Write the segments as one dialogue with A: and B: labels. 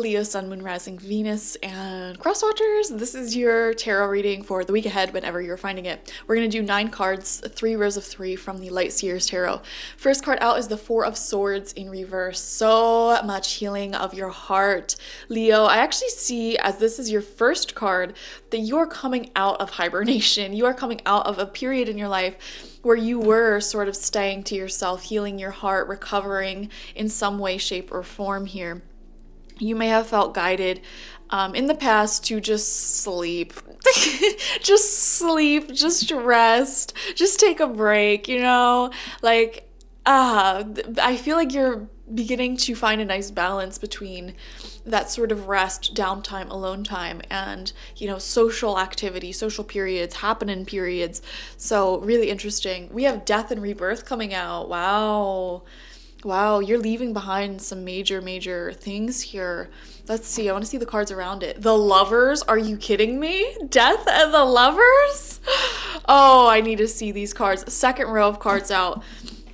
A: Leo, Sun, Moon, Rising, Venus, and Cross Watchers. This is your tarot reading for the week ahead whenever you're finding it. We're going to do 9 cards, 3 rows of 3 from the Light Seers Tarot. First card out is the Four of Swords in reverse. So much healing of your heart. Leo, I actually see, as this is your first card, that you are coming out of hibernation. You are coming out of a period in your life where you were sort of staying to yourself, healing your heart, recovering in some way, shape, or form here. You may have felt guided in the past to just sleep. Just sleep, just rest, just take a break, you know? Like, I feel like you're beginning to find a nice balance between that sort of rest, downtime, alone time, and, you know, social activity, social periods, happening periods. So really interesting. We have Death and Rebirth coming out. Wow, you're leaving behind some major things here. Let's see, I want to see the cards around it. The Lovers, are you kidding me? Death and the Lovers? Oh, I need to see these cards. Second row of cards out.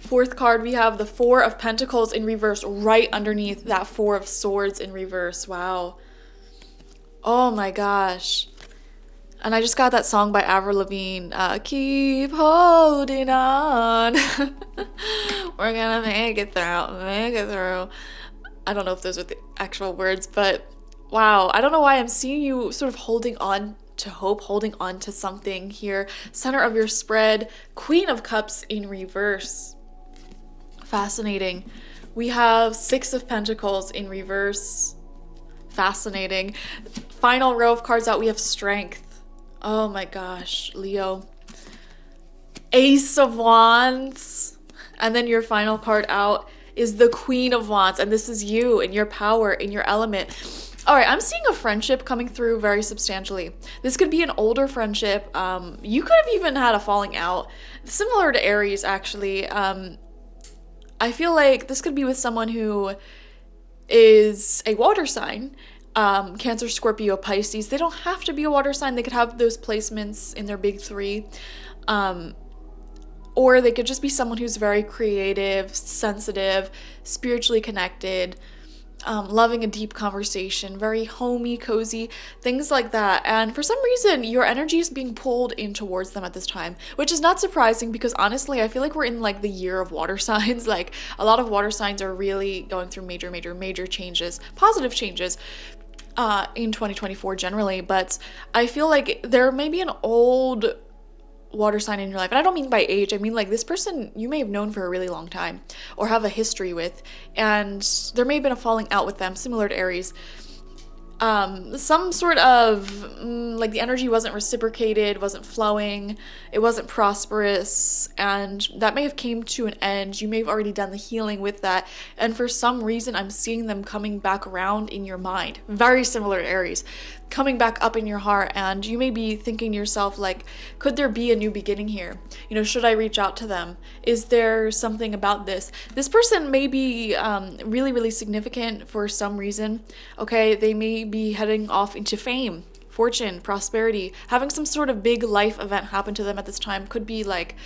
A: Fourth card, we have the Four of Pentacles in reverse right underneath that Four of Swords in reverse. Wow. Oh my gosh. And I just got that song by Avril Lavigne, Keep Holding On. We're gonna make it through. I don't know if those are the actual words, but wow. I don't know why I'm seeing you sort of holding on to hope, holding on to something here. Center of your spread, Queen of Cups in reverse. Fascinating. We have Six of Pentacles in reverse. Fascinating. Final row of cards out, we have Strength. Oh my gosh, Leo. Ace of Wands. And then your final card out is the Queen of Wands. And this is you in your power, in your element. All right, I'm seeing a friendship coming through very substantially. This could be an older friendship. You could have even had a falling out. Similar to Aries, actually. I feel like this could be with someone who is a water sign. Cancer, Scorpio, Pisces. They don't have to be a water sign. They could have those placements in their big 3. Or they could just be someone who's very creative, sensitive, spiritually connected, loving a deep conversation, very homey, cozy, things like that. And for some reason, your energy is being pulled in towards them at this time, which is not surprising because honestly, I feel like we're in like the year of water signs. Like a lot of water signs are really going through major changes, positive changes. In 2024 generally, but I feel like there may be an old water sign in your life, and I don't mean by age, I mean like this person you may have known for a really long time or have a history with, and there may have been a falling out with them, similar to Aries. Some sort of like the energy wasn't reciprocated, wasn't flowing, it wasn't prosperous, and that may have came to an end. You may have already done the healing with that, and for some reason I'm seeing them coming back around in your mind, very similar to Aries, coming back up in your heart, and you may be thinking to yourself like, could there be a new beginning here? You know, should I reach out to them? Is there something about this? This person may be really significant for some reason. Okay, they may be heading off into fame, fortune, prosperity, having some sort of big life event happen to them at this time. Could be like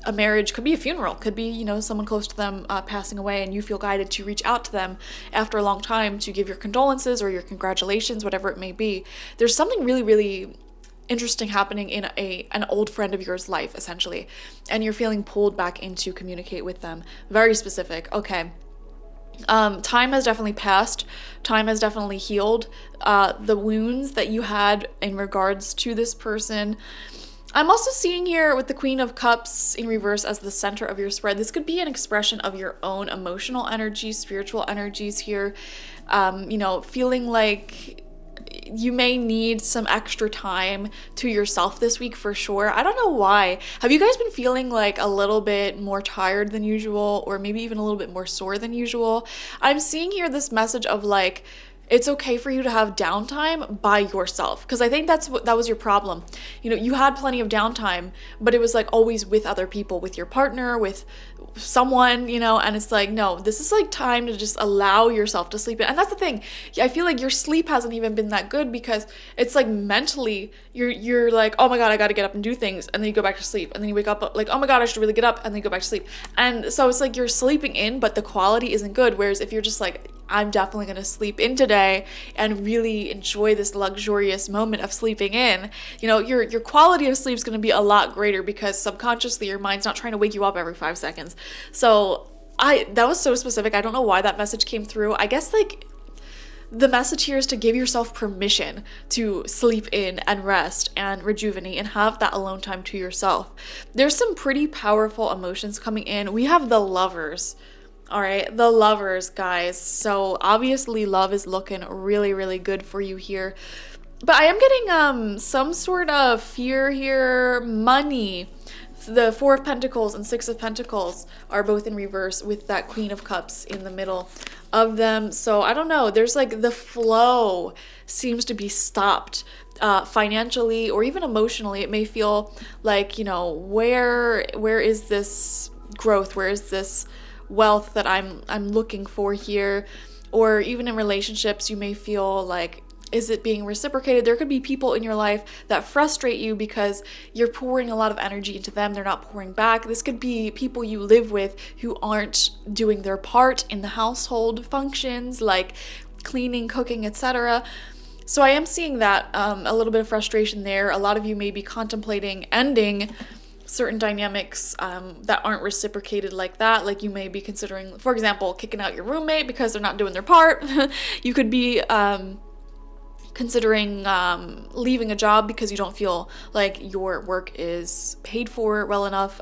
A: a marriage, could be a funeral, could be, you know, someone close to them passing away, and you feel guided to reach out to them after a long time to give your condolences or your congratulations, whatever it may be. There's something really interesting happening in an old friend of yours life, essentially, and you're feeling pulled back in to communicate with them. Very specific. Okay. Time has definitely passed. Time has definitely healed the wounds that you had in regards to this person. I'm also seeing here with the Queen of Cups in reverse as the center of your spread. This could be an expression of your own emotional energies, spiritual energies here. You know, feeling like you may need some extra time to yourself this week for sure. I don't know why. Have you guys been feeling like a little bit more tired than usual, or maybe even a little bit more sore than usual? I'm seeing here this message of like, it's okay for you to have downtime by yourself, because I think that was your problem. You know, you had plenty of downtime, but it was like always with other people, with your partner, with someone, you know, and it's like, no, this is like time to just allow yourself to sleep in. And that's the thing. I feel like your sleep hasn't even been that good because it's like mentally you're like, oh my God, I got to get up and do things. And then you go back to sleep. And then you wake up like, oh my God, I should really get up. And then you go back to sleep. And so it's like you're sleeping in, but the quality isn't good. Whereas if you're just like, I'm definitely going to sleep in today and really enjoy this luxurious moment of sleeping in. Your quality of sleep is going to be a lot greater because subconsciously your mind's not trying to wake you up every 5 seconds. So that was so specific. I don't know why that message came through. I guess like the message here is to give yourself permission to sleep in and rest and rejuvenate and have that alone time to yourself. There's some pretty powerful emotions coming in. We have the Lovers. All right, the Lovers, guys. So obviously love is looking really, really good for you here. But I am getting some sort of fear here. Money. The Four of Pentacles and Six of Pentacles are both in reverse with that Queen of Cups in the middle of them. So I don't know. There's like the flow seems to be stopped financially or even emotionally. It may feel like, where is this growth? Where is this wealth that I'm looking for here? Or even in relationships, you may feel like, is it being reciprocated? There could be people in your life that frustrate you because you're pouring a lot of energy into them. They're not pouring back. This could be people you live with who aren't doing their part in the household functions like cleaning, cooking, etc. So I am seeing that a little bit of frustration there. A lot of you may be contemplating ending certain dynamics that aren't reciprocated like that. Like you may be considering, for example, kicking out your roommate because they're not doing their part. You could be considering leaving a job because you don't feel like your work is paid for well enough.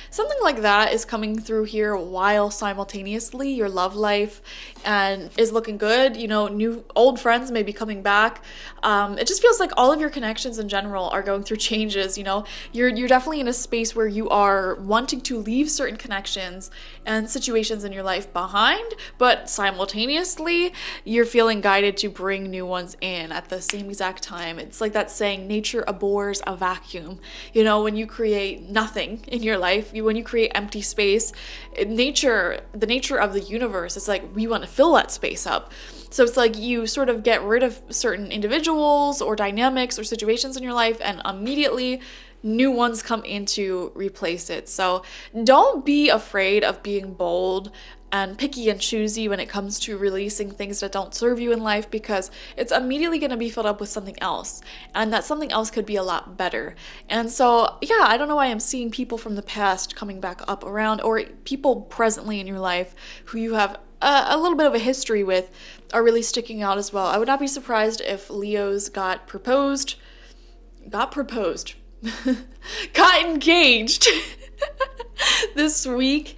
A: Something like that is coming through here while simultaneously your love life and is looking good. New old friends may be coming back. It just feels like all of your connections in general are going through changes. You're definitely in a space where you are wanting to leave certain connections and situations in your life behind, but simultaneously you're feeling guided to bring new ones in at the same exact time. It's like that saying, nature abhors a vacuum. When you create nothing in your life, when you create empty space, the nature of the universe, it's like we want to fill that space up. So it's like you sort of get rid of certain individuals or dynamics or situations in your life and immediately new ones come in to replace it. So don't be afraid of being bold and picky and choosy when it comes to releasing things that don't serve you in life, because it's immediately going to be filled up with something else, and that something else could be a lot better. And so yeah, I don't know why I'm seeing people from the past coming back up around, or people presently in your life who you have a little bit of a history with are really sticking out as well. I would not be surprised if Leos got engaged this week,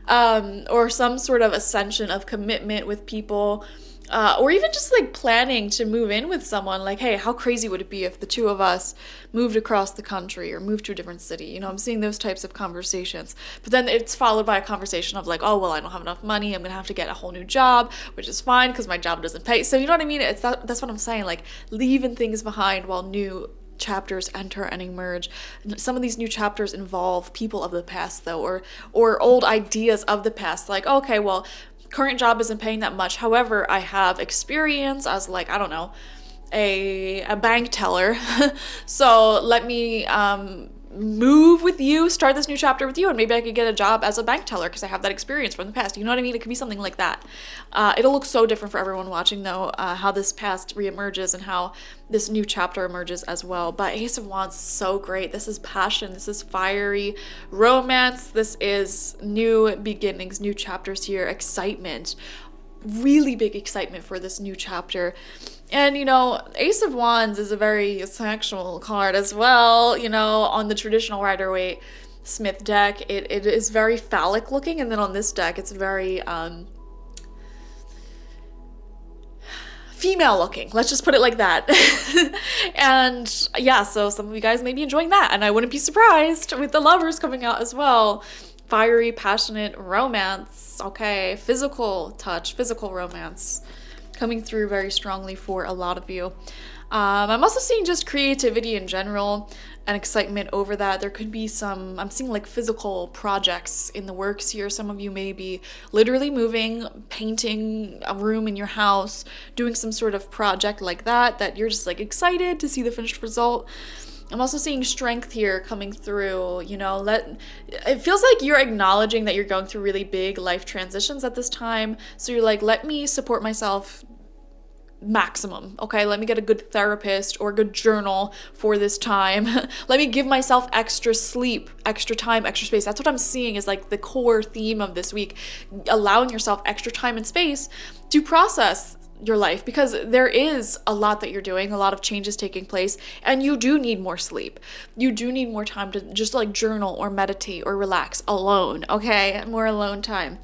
A: or some sort of ascension of commitment with people, or even just like planning to move in with someone. Like, hey, how crazy would it be if the two of us moved across the country or moved to a different city? I'm seeing those types of conversations. But then it's followed by a conversation of like, oh, well, I don't have enough money. I'm going to have to get a whole new job, which is fine because my job doesn't pay. So you know what I mean? That's what I'm saying. Like leaving things behind while new chapters enter and emerge. Some of these new chapters involve people of the past though, or old ideas of the past. Like, okay, well, current job isn't paying that much. However, I have experience as like, I don't know, a bank teller. So let me move with you, start this new chapter with you, and maybe I could get a job as a bank teller because I have that experience from the past. You know what I mean? It could be something like that. It'll look so different for everyone watching though, how this past reemerges and how this new chapter emerges as well. But Ace of Wands is so great. This is passion. This is fiery romance. This is new beginnings, new chapters here, excitement. Really big excitement for this new chapter. And Ace of Wands is a very sexual card as well. On the traditional Rider-Waite Smith deck, it is very phallic looking, and then on this deck it's very female looking. Let's just put it like that. And yeah, so some of you guys may be enjoying that, and I wouldn't be surprised with the Lovers coming out as well. Fiery, passionate romance. Okay, physical touch, physical romance coming through very strongly for a lot of you. I'm also seeing just creativity in general and excitement over that. There could be I'm seeing like physical projects in the works here. Some of you may be literally moving, painting a room in your house, doing some sort of project like that you're just like excited to see the finished result. I'm also seeing strength here coming through, you know, it feels like you're acknowledging that you're going through really big life transitions at this time. So you're like, let me support myself maximum. Okay, let me get a good therapist or a good journal for this time. Let me give myself extra sleep, extra time, extra space. That's what I'm seeing is like the core theme of this week, allowing yourself extra time and space to process your life, because there is a lot that you're doing, a lot of changes taking place, and you do need more sleep. You do need more time to just like journal or meditate or relax alone, okay? More alone time.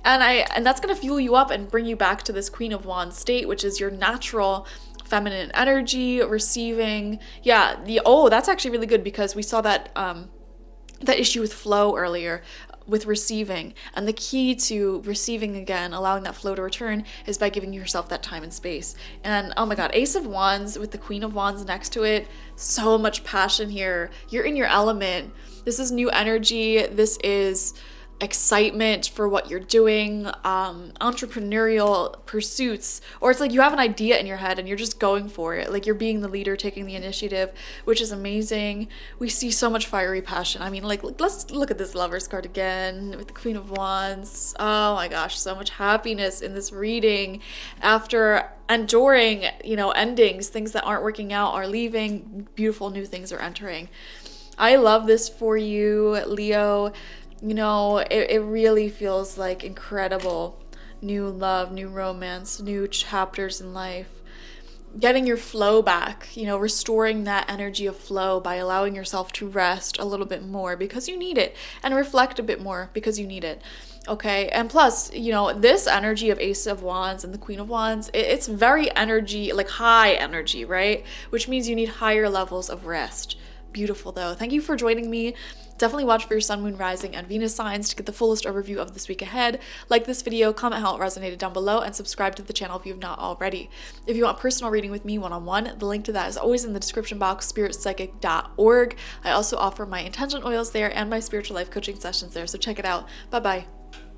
A: And that's going to fuel you up and bring you back to this Queen of Wands state, which is your natural feminine energy, receiving. Yeah, that's actually really good, because we saw that that issue with flow earlier, with receiving, and the key to receiving again, allowing that flow to return, is by giving yourself that time and space. And oh my god, Ace of Wands with the Queen of Wands next to it, so much passion here. You're in your element. This is new energy. This is excitement for what you're doing, entrepreneurial pursuits, or it's like you have an idea in your head and you're just going for it. Like you're being the leader, taking the initiative, which is amazing. We see so much fiery passion. I mean, like, let's look at this Lovers card again with the Queen of Wands. Oh my gosh, so much happiness in this reading. After enduring, you know, endings, things that aren't working out are leaving, beautiful new things are entering. I love this for you, Leo. You know, it really feels like incredible new love, new romance, new chapters in life. Getting your flow back, you know, restoring that energy of flow by allowing yourself to rest a little bit more because you need it, and reflect a bit more because you need it. Okay, and plus, you know, this energy of Ace of Wands and the Queen of Wands, it's very energy, like high energy, right? Which means you need higher levels of rest. Beautiful though. Thank you for joining me. Definitely watch for your sun, moon, rising, and Venus signs to get the fullest overview of this week ahead. Like this video, comment how it resonated down below, and subscribe to the channel if you have not already. If you want personal reading with me one-on-one, the link to that is always in the description box, spiritpsychic.org. I also offer my intention oils there and my spiritual life coaching sessions there, so check it out. Bye-bye.